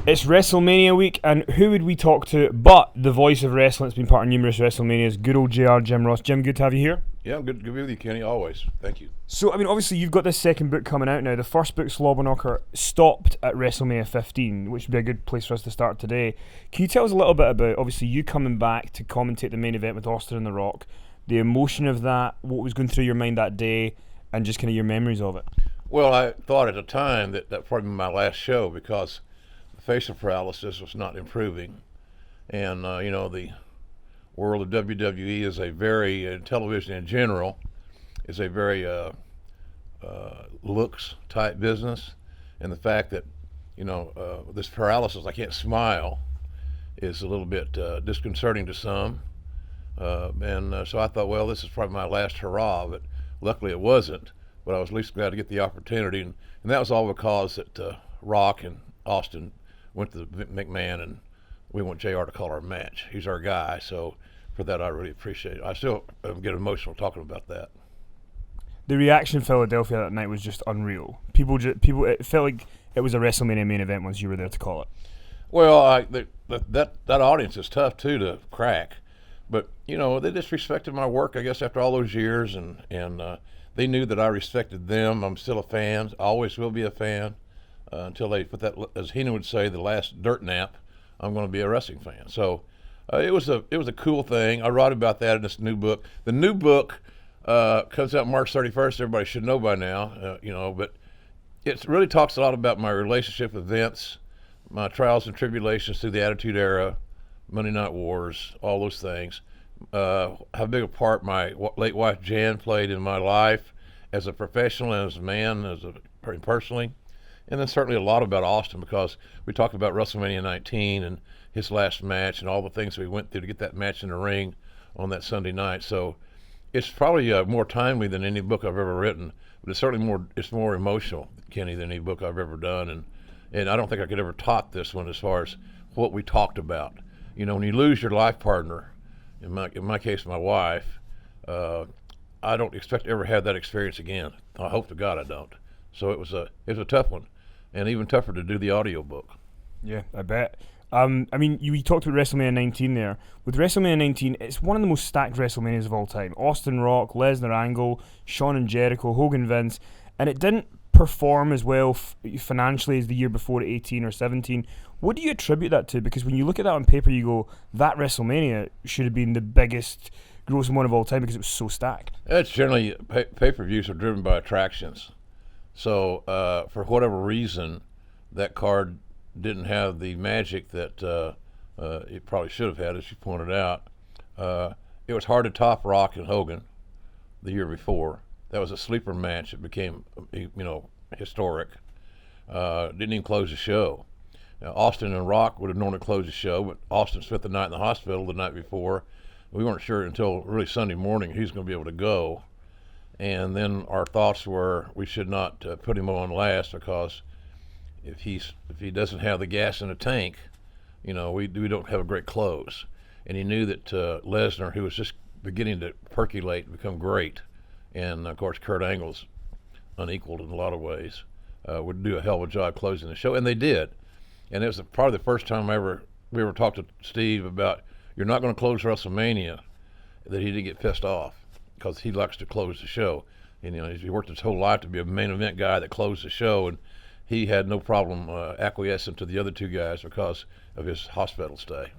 It's WrestleMania week, and who would we talk to but the voice of wrestling that's been part of numerous WrestleManias, good old JR Jim Ross. Jim, good to have you here. Yeah, good to be with you, Kenny, always. Thank you. So, I mean, obviously you've got this second book coming out now. The first book, Slobberknocker, stopped at WrestleMania 15, which would be a good place for us to start today. Can you tell us a little bit about, obviously, you coming back to commentate the main event with Austin and The Rock, the emotion of that, what was going through your mind that day, and just kind of your memories of it? Well, I thought at the time that probably my last show because the facial paralysis was not improving. And, the world of WWE is a very, television in general, is a very looks type business. And the fact that, this paralysis, I can't smile, is a little bit disconcerting to some. So I thought, well, this is probably my last hurrah, but luckily it wasn't. But I was at least glad to get the opportunity. And that was all because that Rock and Austin went to McMahon, and we want JR to call our match. He's our guy, so for that I really appreciate it. I still get emotional talking about that. The reaction in Philadelphia that night was just unreal. People, it felt like it was a WrestleMania main event once you were there to call it. Well, that audience is tough too to crack, but they disrespected my work, I guess, after all those years, and they knew that I respected them. I'm still a fan, always will be a fan, until they put that, as Heenan would say, the last dirt nap. I'm going to be a wrestling fan. So it was a cool thing. I wrote about that in this new book. The new book comes out March 31st. Everybody should know by now, but it really talks a lot about my relationship with Vince, my trials and tribulations through the Attitude Era, Monday Night Wars, all those things. How big a part my late wife Jan played in my life as a professional and as a man, personally. And then certainly a lot about Austin, because we talked about WrestleMania 19 and his last match and all the things we went through to get that match in the ring on that Sunday night. So it's probably more timely than any book I've ever written, but it's certainly more emotional, Kenny, than any book I've ever done. And I don't think I could ever top this one as far as what we talked about. When you lose your life partner, in my case, my wife, I don't expect to ever have that experience again. I hope to God I don't. So it was a tough one, and even tougher to do the audio book. Yeah, I bet. You talked about WrestleMania 19 there. With WrestleMania 19, it's one of the most stacked WrestleManias of all time. Austin, Rock, Lesnar, Angle, Shawn and Jericho, Hogan, Vince, and it didn't perform as well financially as the year before at 18 or 17. What do you attribute that to? Because when you look at that on paper, you go, that WrestleMania should have been the biggest grossing one of all time because it was so stacked. It's generally pay-per-views are driven by attractions. So for whatever reason, that card didn't have the magic that it probably should have had, as you pointed out. It was hard to top Rock and Hogan the year before. That was a sleeper match. It became, historic. Didn't even close the show. Now, Austin and Rock would have normally closed the show, but Austin spent the night in the hospital the night before. We weren't sure until really Sunday morning he was going to be able to go. And then our thoughts were we should not put him on last, because if he doesn't have the gas in the tank, we don't have a great close. And he knew that Lesnar, who was just beginning to percolate and become great, and of course Kurt Angle's unequaled in a lot of ways, would do a hell of a job closing the show, and they did. And it was probably the first time we ever talked to Steve about, you're not going to close WrestleMania, that he didn't get pissed off, because he likes to close the show. And he worked his whole life to be a main event guy that closed the show, and he had no problem acquiescing to the other two guys because of his hospital stay.